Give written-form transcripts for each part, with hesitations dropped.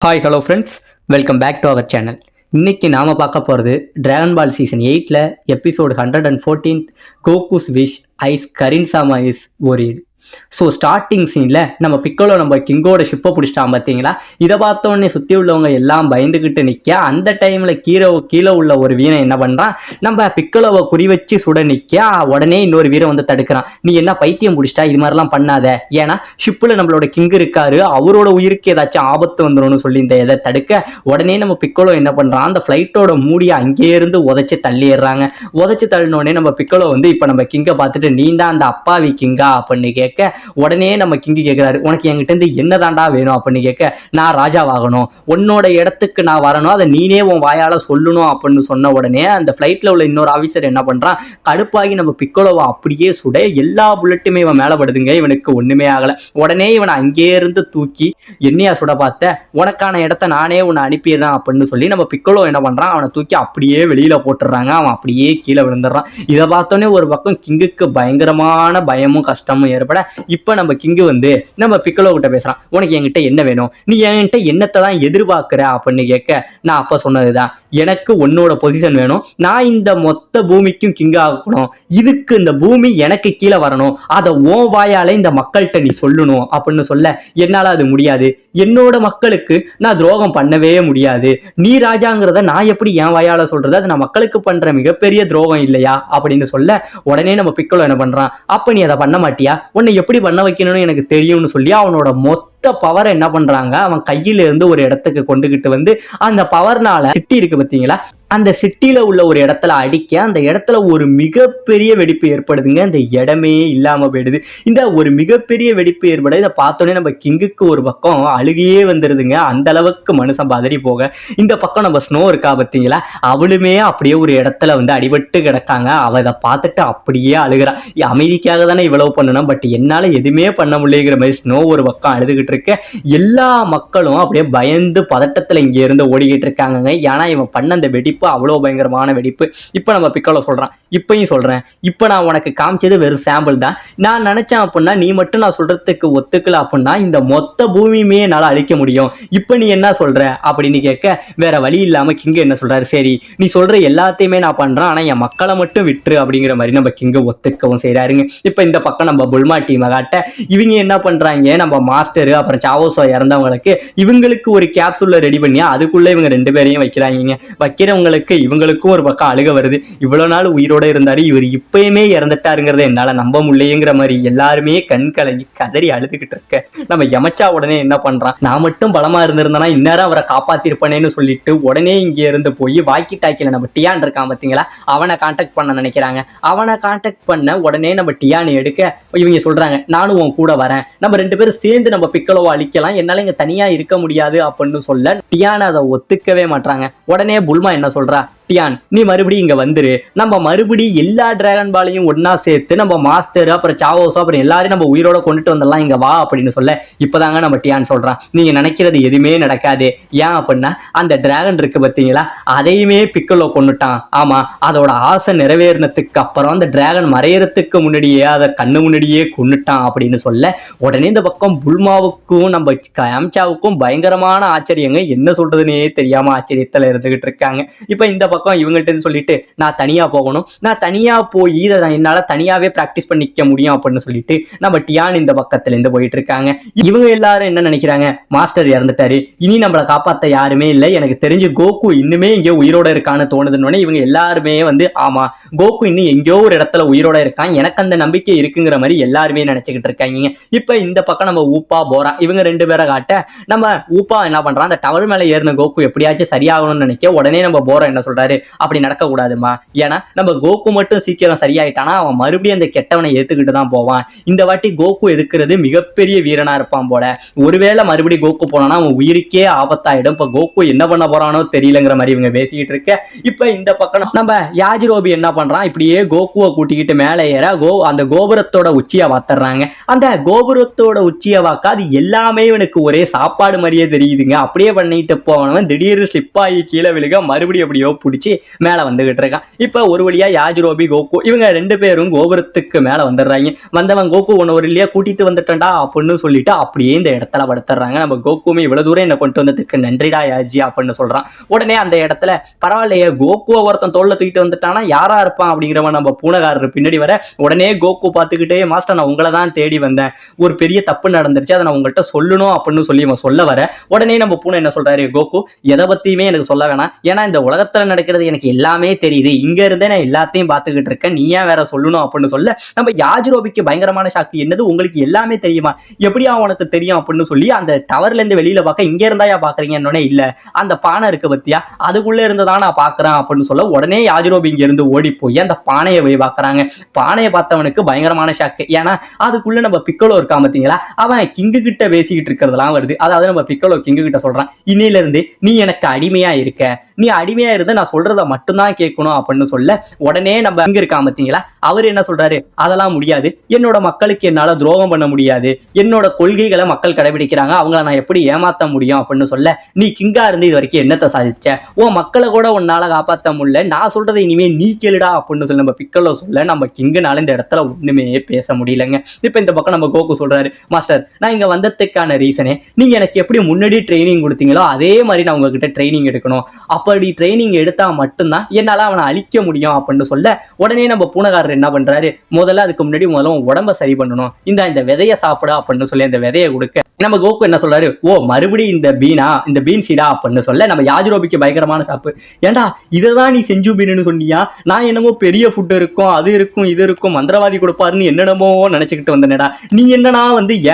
Hi hello friends, welcome back to our channel. இன்னைக்கு நாம் பார்க்க போகிறது டிராகன் பால் சீசன் 8ல் episode 114 Goku's wish is Karinsama is ஒரீட். ஸோ ஸ்டார்டிங் சீனில் நம்ம பிக்கோலோ நம்ம கிங்கோட ஷிப்பை பிடிச்சிட்டான் பார்த்தீங்களா. இதை பார்த்தோன்னே சுற்றி உள்ளவங்க எல்லாம் பயந்துக்கிட்டு நிற்க, அந்த டைமில் கீழே உள்ள ஒரு வீரன் என்ன பண்ணுறான், நம்ம பிக்கோலோவை குறி வச்சு சுட நிற்க, உடனே இன்னொரு வீரன் வந்து தடுக்கிறான். நீ என்ன பைத்தியம் பிடிச்சிட்டா, இது மாதிரிலாம் பண்ணாத, ஏன்னா ஷிப்பில் நம்மளோட கிங் இருக்காரு, அவரோட உயிருக்கு ஏதாச்சும் ஆபத்து வந்துடும்னு சொல்லி இந்த இதை தடுக்க, உடனே நம்ம பிக்கோலோ என்ன பண்ணுறான், அந்த ஃப்ளைட்டோட மூடியை அங்கேயே இருந்து உதச்சி தள்ளிடுறாங்க. உதச்சி தள்ளினோடனே நம்ம பிக்கோலோ வந்து இப்போ நம்ம கிங்கை பார்த்துட்டு நீ தான் அந்த அப்பாவி கிங்கா அப்படின்னு கேட்க, உடனே நம்ம கிங்கு கேட்கிறாரு, உனக்கு என்கிட்ட இருந்து என்னதாண்டா வேணும் அப்படின்னு கேட்க, நான் ராஜாவாகணும், உன்னோட இடத்துக்கு நான் வரணும், அதை நீனே உன் வாயால சொல்லணும் அப்படின்னு சொன்ன உடனே அந்த ஃபிளைட்ல உள்ள இன்னொரு ஆஃபீஸர் என்ன பண்றான், கடுப்பாகி நம்ம பிக்கோலோவை அப்படியே சுட எல்லா புல்லட்டுமே இவன் மேல படுதுங்க, இவனுக்கு ஒண்ணுமே ஆகல. உடனே இவனை அங்கே இருந்து தூக்கி என்னையா சுட பார்த்த, உனக்கான இடத்த நானே உன்னை அனுப்பிடுறேன் அப்படின்னு சொல்லி நம்ம பிக்கோலோ என்ன பண்றான், அவனை தூக்கி அப்படியே வெளியில போட்டுடுறாங்க. அவன் அப்படியே கீழே விழுந்துடுறான். இதை பார்த்தோன்னே ஒரு பக்கம் கிங்குக்கு பயங்கரமான பயமும் கஷ்டமும் ஏற்பட, இப்ப நம்ம கிங்கு வந்து நம்ம பிக்கோலோ கிட்ட பேசுறான், உனக்கு என்கிட்ட என்ன வேணும், நீ என்கிட்ட என்னத்தை தான் எதிர்பார்க்கிற அப்படின்னு கேட்க, நான் அப்ப சொன்னதுதான், எனக்கு உன்னோட பொசிஷன் வேணும், நான் இந்த மொத்த பூமிக்கும் கிங் ஆகணும், இதுக்கு இந்த பூமி எனக்கு கீழே வரணும், அதை ஓ வாயால இந்த மக்கள்கிட்ட நீ சொல்லணும் அப்படின்னு சொல்ல, என்னால அது முடியாது, என்னோட மக்களுக்கு நான் துரோகம் பண்ணவே முடியாது, நீ ராஜாங்கிறத நான் எப்படி என் வாயால சொல்றது, அது நான் மக்களுக்கு பண்ற மிகப்பெரிய துரோகம் இல்லையா அப்படின்னு சொல்ல, உடனே நம்ம பிக்கோலோ என்ன பண்றான், அப்ப நீ அதை பண்ண மாட்டியா, உன்னை எப்படி பண்ண வைக்கணும்னு எனக்கு தெரியும்னு சொல்லி அவனோட மொத்த பவர் என்ன பண்றாங்க, அவன் கையில இருந்து ஒரு இடத்துக்கு கொண்டுகிட்டு வந்து அந்த பவர்னால சிட்டி இருக்கு பார்த்தீங்களா, அந்த சிட்டியில உள்ள ஒரு இடத்துல அடிக்க, அந்த இடத்துல ஒரு மிகப்பெரிய வெடிப்பு ஏற்படுதுங்க. அந்த இடமே இல்லாம போயிடுது. இந்த ஒரு மிகப்பெரிய வெடிப்பு ஏற்பட இதை பார்த்தோன்னே நம்ம கிங்குக்கு ஒரு பக்கம் அழுகையே வந்துடுதுங்க. அந்த அளவுக்கு மனுஷன் பதறி போக, இந்த பக்கம் நம்ம ஸ்னோ இருக்கா பார்த்தீங்களா, அவளுமே அப்படியே ஒரு இடத்துல வந்து அடிபட்டு கிடக்காங்க. அவ இதை பார்த்துட்டு அப்படியே அழுகிறா. அமைதிக்காக தானே இவ்வளவு பண்ணணும், பட் என்னால எதுவுமே பண்ண முடியலைங்கிற மாதிரி ஸ்னோ ஒரு பக்கம் அழுதுகிட்டு இருக்க, எல்லா மக்களும் அப்படியே பயந்து பதட்டத்துல இங்க இருந்து ஓடிக்கிட்டு இருக்காங்க. ஏன்னா இவன் பண்ண அந்த வெடிப்பு அவ்வளவு பயங்கரமான வெடிப்பு. இப்ப நம்ம பிக்கோலோ சொல்றான், இப்பயும் சொல்றேன், இப்ப நான் உனக்கு காமிச்சது வெறும் சாம்பிள் தான், நான் நினைச்சேன் அப்படின்னா நீ மட்டும் நான் சொல்றதுக்கு ஒத்துக்கல அப்படின்னா இந்த மொத்த பூமியுமே என்னால அழிக்க முடியும், இப்ப நீ என்ன சொல்ற அப்படின்னு கேட்க, வேற வழி இல்லாம கிங்கு என்ன சொல்றாரு, சரி நீ சொல்ற எல்லாத்தையுமே நான் பண்றேன், ஆனா என் மக்களை மட்டும் விட்டுரு அப்படிங்கிற மாதிரி நம்ம கிங்கு ஒத்துக்கவும் செய்யறாருங்க. இப்ப இந்த பக்கம் நம்ம புல்மா டீமை காட்ட, இவங்க என்ன பண்றாங்க, நம்ம மாஸ்டர் அப்புறம் சாவோசோ இறந்தவங்களுக்கு இவங்களுக்கு ஒரு கேப்சூல்ல ரெடி பண்ணி அதுக்குள்ள இவங்க ரெண்டு பேரையும் வைக்கிறாங்க. வைக்கிறவங்களுக்கு இவங்களுக்கும் ஒரு பக்கம் அழுக வருது, இவ்வளவு நாள் உயிரோட இருந்தாரு, இவர் இப்பயுமே இறந்துட்டாருங்கிறத என்னால நம்ப முடியலைங்கிற மாதிரி எல்லாருமே கண் கலங்கி கதறி அழுதுகிட்டு இருக்க, நம்ம யமச்சா உடனே என்ன பண்றான், நான் மட்டும் பலமா இருந்திருந்தேன்னா இந்நேரம் அவரை காப்பாத்திருப்பேன்னு சொல்லிட்டு உடனே இங்க இருந்து போய் வாக்கி டாக்கில நம்ம டியான் இருக்கான் பாத்தீங்களா, அவனை கான்டாக்ட் பண்ண நினைக்கிறாங்க. அவனை கான்டாக்ட் பண்ண உடனே நம்ம டியான் எடுக்க, இவங்க சொல்றாங்க நானும் உன் கூட வரேன், நம்ம ரெண்டு பேரும் சேர்ந்து நம்ம பிக்கோலோவை அழிக்கலாம், என்னால இங்க தனியா இருக்க முடியாது அப்படின்னு சொல்ல டியான் அதை ஒத்துக்கவே மாட்டாங்க. உடனே புல்மா என்ன சொல்றா, டியான் நீ மறுபடியும் இங்க வந்துரு, நம்ம மறுபடியும் எல்லா டிராகன் பாலையும் ஒன்னா சேர்த்து நம்ம மாஸ்டர் அப்புறம் சாவோசோ அப்புறம் எல்லாரையும் நம்ம உயிரோட கொண்டுட்டு வந்துடலாம், இங்க வா அப்படின்னு சொல்ல, இப்பதாங்க நம்ம டியான் சொல்றான், நீங்க நினைக்கிறது எதுவுமே நடக்காது, ஏன் அப்படின்னா அந்த டிராகன் இருக்கு பார்த்தீங்களா, அதையுமே பிக்கோலோ கொண்டுட்டான், ஆமா அதோட ஆசை நிறைவேறினதுக்கு அப்புறம் அந்த டிராகன் மறையறதுக்கு முன்னாடியே அதை கண்ணு முன்னாடியே கொண்டுட்டான் அப்படின்னு சொல்ல, உடனே இந்த பக்கம் புல்மாவுக்கும் நம்ம யமச்சாவுக்கும் பயங்கரமான ஆச்சரியங்க, என்ன சொல்றதுன்னே தெரியாம ஆச்சரியத்துல இருந்துகிட்டு இருக்காங்க. இப்ப இந்த பக்கம் இவங்கள்ட்ட சொல்லிட்டு நான் தனியா போகணும், நான் தனியா போய் இதை என்னால தனியாவே பிராக்டிஸ் பண்ணிக்க முடியும் அப்படின்னு சொல்லிட்டு நம்ம டியான் இந்த பக்கத்துல இருந்து போயிட்டு இருக்காங்க. இவங்க எல்லாரும் என்ன நினைக்கிறாங்க, மாஸ்டர் இறந்துட்டாரு, இனி நம்மளை காப்பாத்த யாருமே இல்லை, எனக்கு தெரிஞ்சு கோகு இன்னுமே எங்கேயோ உயிரோட இருக்கான்னு தோணுதுன்னு இவங்க எல்லாருமே வந்து ஆமா கோகு இன்னும் எங்கேயோ ஒரு இடத்துல உயிரோட இருக்கான், எனக்கு அந்த நம்பிக்கை இருக்குங்கிற மாதிரி எல்லாருமே நினைச்சுக்கிட்டு இருக்காங்க. இப்ப இந்த பக்கம் நம்ம ஊப்பா போறா, இவங்க ரெண்டு பேரை காட்ட, நம்ம ஊப்பா என்ன பண்றான், அந்த டவர் மேல ஏறின கோகு எப்படியாச்சும் சரியாகணும்னு நினைக்க, உடனே நம்ம போறோம் என்ன சொல்றாரு, அப்படி நடக்க கூடாதுமா, ஏன்னா நம்ம கோகு மட்டும் சீக்கிரம் சரியாயிட்டானா அவன் மறுபடியும் அந்த கெட்டவனை ஏத்துக்கிட்டு தான் போவான், இந்த வாட்டி கோகு எதுக்குறது மிகப்பெரிய வீரனா இருப்பான் போல, ஒருவேளை மறுபடியும் கோகு போனானா அவன் உயிருக்கே ஆபத்தாயிடும், இப்ப கோகு என்ன பண்ண போறானோ தெரியலங்கிற மாதிரி இவங்க பேசிக்கிட்டு இருக்க. இப்ப இந்த பக்கம் நம்ம யாஜிரோபி என்ன பண்றான், இப்படியே கோகுவை கூட்டிக்கிட்டு மேலே ஏற அந்த கோபுரத்தோட உச்சியை வாத்துறாங்க. அந்த கோபுரத்தோட உச்சியை வாக்க அது எல்லாமே இவனுக்கு ஒரே சாப்பாடு மாதிரியே தெரியுதுங்க. அப்படியே பண்ணிட்டு போனவன் திடீர்னு ஸ்லிப்பாகி கீழே விழுக மறுபடியும் எப்படியோ பிடிச்சி பிடிச்சி மேலே வந்துகிட்டு இருக்கான். இப்போ ஒரு வழியா யாஜிரோபி கோகு இவங்க 2 பேரும் கோபுரத்துக்கு மேலே வந்துடுறாங்க. வந்தவன் கோகு உன்னை ஒரு இல்லையா கூட்டிட்டு வந்துட்டேன்டா அப்படின்னு சொல்லிட்டு அப்படியே இந்த இடத்துல படுத்துறாங்க. நம்ம கோகுமே இவ்வளவு தூரம் என்னை கொண்டு வந்ததுக்கு நன்றிடா யாஜி அப்படின்னு சொல்றான். உடனே அந்த இடத்துல பரவாயில்லையே கோகுவை ஒருத்தன் தோல்ல தூக்கிட்டு வந்துட்டானா யாரா இருப்பான் அப்படிங்கிறவன் நம்ம பூனைக்காரர் பின்னாடி வர உடனே கோகு பார்த்துக்கிட்டே மாஸ்டர் நான் உங்களை தான் தேடி வந்தேன், ஒரு பெரிய தப்பு நடந்துருச்சு, அதை நான் உங்கள்கிட்ட சொல்லணும் அப்படின்னு சொல்லி அவன் சொல்ல வர உடனே நம்ம பூனை என்ன சொல்றாரு, கோகு எதை பத்தியுமே எனக்கு சொல்ல வேணாம், ஏன்னா இந்த உலகத்துல நடக்கிறது எனக்கு எல்லாமே தெரியுது, இங்க இருந்தே நான் எல்லாத்தையும் பார்த்துக்கிட்டு இருக்கேன், நீ ஏன் வேற சொல்லணும் அப்படின்னு சொல்ல நம்ம யாஜிரோபிக்கு பயங்கரமான ஷாக்கு. என்னது உங்களுக்கு எல்லாமே தெரியுமா, எப்படியா உனக்கு தெரியும் அப்படின்னு சொல்லி அந்த டவர்ல இருந்து வெளியில பார்க்க இங்க இருந்தாயா பாக்குறீங்கன்னு இல்ல அந்த பானை இருக்கு பத்தியா அதுக்குள்ள இருந்துதான் நான் பாக்குறேன் அப்படின்னு சொல்ல உடனே யாஜிரோபி இங்க இருந்து ஓடி போய் அந்த பானையை போய் பாக்குறாங்க. பானையை பார்த்தவனுக்கு பயங்கரமான ஷாக்கு. ஏன்னா அதுக்குள்ள நம்ம பிக்கலோ இருக்கான் பாத்தீங்களா, அவன் கிங்கு கிட்ட பேசிக்கிட்டு இருக்கிறதெல்லாம் வருது. அதாவது நம்ம பிக்கலோ கிங்கு கிட்ட சொல்றான், இன்னையில இருந்து நீ எனக்கு அடிமையா இருக்க, நீ அடிமையா இருந்து நான் சொல்றத மட்டும்தான் கேட்கணும் அப்படின்னு சொல்ல உடனே நம்ம இங்க இருக்கான் பாத்தீங்களா அவர் என்ன சொல்றாரு, அதெல்லாம் முடியாது, என்னோட மக்களுக்கு என்னால துரோகம் பண்ண முடியாது, என்னோட கொள்கைகளை மக்கள் கடைபிடிக்கிறாங்க, அவங்கள நான் எப்படி ஏமாத்த முடியும் அப்படின்னு சொல்ல நீ கிங்கா இருந்து இது வரைக்கும் என்னத்தை சாதிச்ச, உன் மக்களை கூட உன்னால காப்பாற்ற முடியல, நான் சொல்றதை இனிமே நீ கேளுடா அப்படின்னு சொல்லி நம்ம பிக்கலோ சொல்ல நம்ம கிங்குனால இந்த இடத்துல ஒண்ணுமே பேச முடியலங்க. இப்ப இந்த பக்கம் நம்ம கோகு சொல்றாரு, மாஸ்டர் நான் இங்க வந்ததுக்கான ரீசனே நீங்க எனக்கு எப்படி முன்னாடி ட்ரைனிங் கொடுத்தீங்களோ அதே மாதிரி நான் உங்ககிட்ட ட்ரைனிங் எடுக்கணும், அப்படி ட்ரைனிங் எடுத்தா மட்டும்தான் என்னால அவனை அழிக்க முடியும் அப்படின்னு சொல்ல உடனே நம்ம பூனைக்காரர் என்ன பண்றாரு, முதல்ல அதுக்கு முன்னாடி முதல்ல உடம்ப சரி பண்ணணும், இந்த விதையை சாப்பிட அப்படின்னு சொல்லி அந்த விதையை கொடுக்க நம்ம கோகு என்ன சொல்றாரு, ஓ மறுபடியும் இந்த பீன் சீடா அப்படின்னு சொல்ல நம்ம யாஜிரோபிக்கு பயங்கரமான சாப்பு. ஏண்டா இதைதான் நீ செஞ்சு பீன்னு சொன்னியா, நான் என்னமோ பெரிய ஃபுட் இருக்கும் அது இருக்கும் இது இருக்கும் மந்திரவாதி கொடுப்பாருன்னு என்னென்னமோ நினைச்சுக்கிட்டு வந்தேனடா, நீ என்னன்னா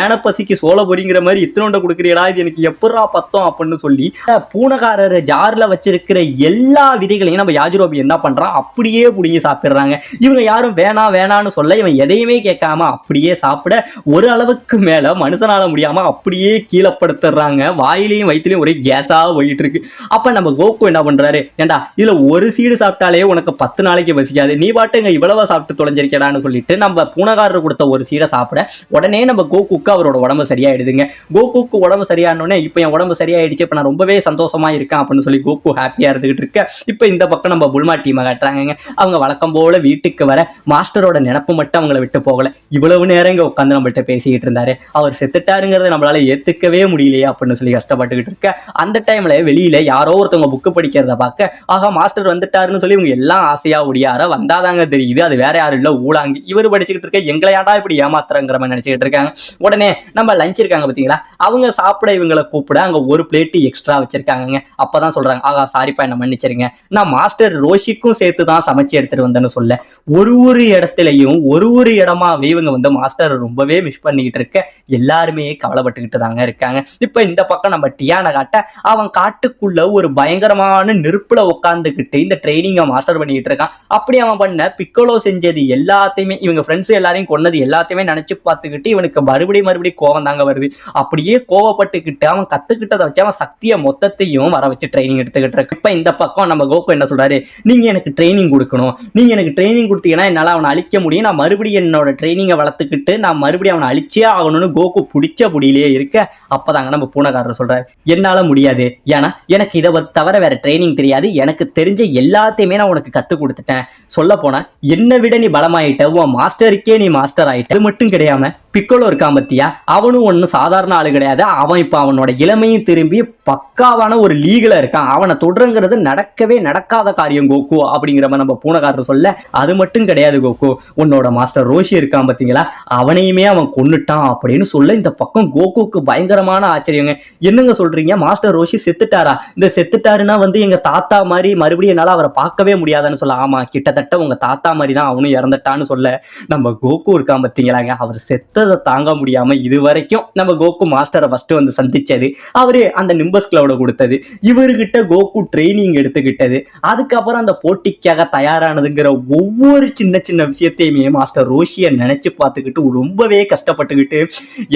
ஏன பசிக்கு சோள பொறிங்கிற மாதிரி இத்தனோண்ட கொடுக்குறியடா, இது எனக்கு எப்படா பத்தம் அப்படின்னு சொல்லி பூனைக்காரர் ஜார்ல வச்சிருக்கிற எல்லா விதைகளையும் நம்ம யாஜிரோபி என்ன பண்றான் அப்படியே புடிங்கி சாப்பிடுறாங்க. இவங்க யாரும் வேணான்னு சொல்ல இவன் எதையுமே கேட்காம அப்படியே சாப்பிட ஒரு அளவுக்கு மேல மனுஷனால முடியாம அப்படியே கீழே படுத்துறாங்க. வாயிலையும் வயிற்றுலையும் ஒரே கேஸா போயிட்டு இருக்கு. அப்ப நம்ம கோகு என்ன பண்றாரு, ஏண்டா இதுல ஒரு சீடு சாப்பிட்டாலே உனக்கு 10 நாளைக்கு பசிக்காது, நீ பாட்டுங்க இவ்வளவு சாப்பிட்டு தொலைஞ்சிருக்கடான்னு சொல்லிட்டு நம்ம பூனைக்காரர் கொடுத்த ஒரு சீடை சாப்பிட உடனே நம்ம கோகுக்கு அவரோட உடம்பு சரியாயிடுதுங்க. கோகுக்கு உடம்பு சரியானோடனே இப்ப என் உடம்பு சரியாயிடுச்சு, இப்ப நான் ரொம்பவே சந்தோஷமா இருக்கேன் அப்படின்னு சொல்லி கோகு ஹாப்பியா இருந்துகிட்டு இருக்க. இப்ப இந்த பக்கம் நம்ம புல்மா டீமை காட்டுறாங்க. அவங்க வழக்கம் போல வீட்டுக்கு வர மாஸ்டரோட நினப்பு மட்டும் அவங்கள விட்டு போகல. இவ்வளவு நேரம் இங்க உட்காந்து நம்மள்ட்ட பேசிக்கிட்டு இருந்தாரு, அவர் செத்துட்டாருங்கிறத நம்மளால ஏத்துக்கவே முடியலையே அப்படின்னு சொல்லி கஷ்டப்பட்டுக்கிட்டு இருக்க. அந்த டைம்ல வெளியில யாரோ ஒருத்தவங்க புக்கு படிக்கிறத பார்க்க ஆகா மாஸ்டர் வந்துட்டாருன்னு சொல்லி இவங்க எல்லாம் ஆசையா ஒடியார வந்தாதாங்க தெரியுது அது வேற யாரும் இல்ல ஊழாங்கி. இவர் படிச்சுக்கிட்டு இருக்க எங்களை யாடா இப்படி ஏமாத்துறங்கிற மாதிரி நினைச்சுக்கிட்டு இருக்காங்க. உடனே நம்ம லஞ்ச் இருக்காங்க பாத்தீங்களா, அவங்க சாப்பிட இவங்களை கூப்பிட அங்க ஒரு பிளேட் எக்ஸ்ட்ரா வச்சிருக்காங்க. அப்பதான் சொல்றாங்க, ஆகா சாரிப்பா என்ன மன்னிச்சிருங்க, நான் மாஸ்டர் ரோஷிக்கும் சேர்த்து தான் சமைச்சு எடுத்துட்டு வந்தேன்னு சொல்ல ஒரு இடத்துலையும் ஒரு இடமாவே இவங்க மாஸ்டர் ரொம்பவே மிஸ் பண்ணிக்கிட்டு இருக்க எல்லாருமே கவலைப்பட்டுக்கிட்டு தாங்க இருக்காங்க. இப்ப இந்த பக்கம் நம்ம டியானை காட்ட அவன் காட்டுக்குள்ள ஒரு பயங்கரமான நெருப்புல உட்காந்துக்கிட்டு இந்த ட்ரைனிங்கை மாஸ்டர் பண்ணிக்கிட்டு இருக்கான். அப்படி அவன் பண்ண பிக்கலோ செஞ்சது எல்லாத்தையுமே இவங்க ஃப்ரெண்ட்ஸ் எல்லாரையும் கொன்னது எல்லாத்தையுமே நினைச்சு பார்த்துக்கிட்டு இவனுக்கு மறுபடியும் கோவம் தாங்க வருது. அப்படியே கோவப்பட்டுக்கிட்டு அவன் கத்துக்கிட்டதை வச்சு அவன் சக்தியை மொத்தத்தையும் வர வச்சு ட்ரைனிங் எடுத்துக்கிட்டு இருக்கு. இப்ப இந்த பக்கம் நம்ம கோகு என்ன சொல்றாரு, நீங்க எனக்கு ட்ரைனிங் கொடுக்கணும், நீங்க எனக்கு ட்ரைனிங் கொடுத்தீங்கன்னா என்னால அவனை அழிக்க முடியும், நான் மறுபடியும் என்னோட ட்ரைனிங்கை வளர்த்துக்கிட்டு நான் மறுபடியும் அவனை அழிச்சே ஆகணும்னு கோகு பிடிச்ச புடியிலேயே இருக்க. அப்பதாங்க நம்ம பூனைக்காரர் சொல்றாரு, என்னால முடியாது, ஏன்னா எனக்கு இதை தவிர வேற ட்ரைனிங் தெரியாது, எனக்கு தெரிஞ்ச எல்லாத்தையுமே நான் உனக்கு கத்து கொடுத்துட்டேன், சொல்ல போனா என்னை விட நீ பலமாயிட்ட, உன் மாஸ்டருக்கே நீ மாஸ்டர் ஆயிட்ட. அது மட்டும் கிடையாம பிக்கலோ இருக்கான் பத்தியா, அவனும் ஒன்னும் சாதாரண ஆளு கிடையாது, அவன் இப்ப அவனோட இளமையும் திரும்பி பக்காவான ஒரு லீகல இருக்கான், அவனை தொடருங்கிறது நடக்கவே நடக்காத காரியம் கோகு அப்படிங்கிற மாதிரி நம்ம பூனைக்காரர் சொல்ல அது மட்டும் கிடையாது கோகு, உன்னோட மாஸ்டர் ரோஷி இருக்கான் பாத்தீங்களா அவனையுமே அவன் கொன்னுட்டான் அப்படின்னு சொல்ல இந்த பக்கம் கோகுக்கு பயங்கரமான ஆச்சரியங்க. என்னங்க சொல்றீங்க, மாஸ்டர் ரோஷி செத்துட்டாரா, இந்த செத்துட்டாருன்னா எங்க தாத்தா மாதிரி மறுபடியும் என்னால அவரை பார்க்கவே முடியாதுன்னு சொல்ல, ஆமா கிட்டத்தட்ட உங்க தாத்தா மாதிரி தான் அவனும் இறந்துட்டான்னு சொல்ல நம்ம கோகு இருக்கான் பாத்தீங்களாங்க அவர் செத்த தாங்க முடியாம இதுவரைக்கும் நம்ம கோகு மாஸ்டரை ஃபர்ஸ்ட் சந்திச்சது அவரு அந்த நிம்பஸ் கிளவுட கொடுத்தது, இவர்கிட்ட கோகு ட்ரைனிங் எடுத்துக்கிட்டது, அதுக்கப்புறம் அந்த போட்டிக்காக தயாரானதுங்கிற ஒவ்வொரு சின்ன சின்ன விஷயத்தையுமே மாஸ்டர் ரோஷியை நினைச்சு பார்த்துக்கிட்டு ரொம்பவே கஷ்டப்பட்டுக்கிட்டு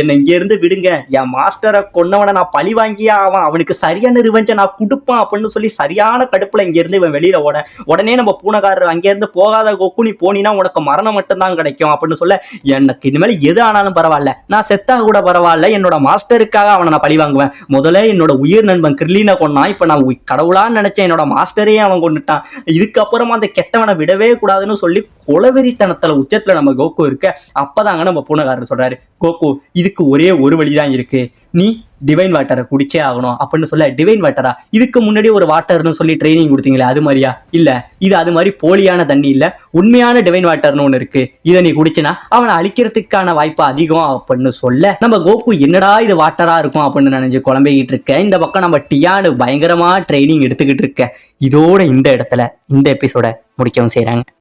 என்னை இங்க இருந்து விடுங்க, என் மாஸ்டரை கொன்னவனை நான் பழி வாங்கியா அவனுக்கு சரியான ரிவெஞ்சை நான் கொடுப்பான் அப்படின்னு சொல்லி சரியான கடுப்புல இங்க இருந்து இவன் வெளியில உடனே நம்ம பூனைக்காரர் அங்க இருந்து போகாத கோகு, நீ போனீன்னா உனக்கு மரணம் மட்டும்தான் கிடைக்கும் அப்படின்னு சொல்ல எனக்கு இனிமேல் எது ஆனாலும் பரவாயில்ல, நான் செத்தா கூட பரவாயில்ல, என்னோட மாஸ்டருக்காக அவனை நான் பழி வாங்குவேன். முதல்ல என்னோட உயிர் நண்பன் கிர்லீனை கொன்னான், இப்ப நான் கடவுளான்னு நினைச்சேன் என்னோட மாஸ்டரையே அவன் கொண்டுட்டான், இதுக்கப்புறமா அந்த கெட்டவனை விடவே கூடாதுன்னு சொல்லி கொலவெறித்தனத்துல உச்சத்துல நம்ம கோகு இருக்க. அப்பதாங்க நம்ம பூனைக்காரர் சொல்றாரு, கோகு இதுக்கு ஒரே ஒரு வழிதான் இருக்கு, நீ டிவைன் வாட்டரை குடிச்சே ஆகணும் அப்படின்னு சொல்ல. டிவைன் வாட்டரா? இதுக்கு முன்னாடி ஒரு வாட்டர்னு சொல்லி ட்ரைனிங் கொடுத்தீங்களே அது மாதிரியா? இல்ல, இது அது மாதிரி போலியான தண்ணி இல்ல, உண்மையான டிவைன் வாட்டர்னு ஒண்ணு இருக்கு, இதை நீ குடிச்சினா அவனை அழிக்கிறதுக்கான வாய்ப்பு அதிகம் அப்படின்னு சொல்ல. நம்ம கோகு என்னடா இது வாட்டரா இருக்கும் அப்படின்னு நினைச்சு குழம்பிக்கிட்டு இருக்க. இந்த பக்கம் நம்ம டியானு பயங்கரமா ட்ரைனிங் எடுத்துக்கிட்டு இருக்க. இதோட இந்த இடத்துல இந்த எபிசோட முடிக்கவும் செய்யறாங்க.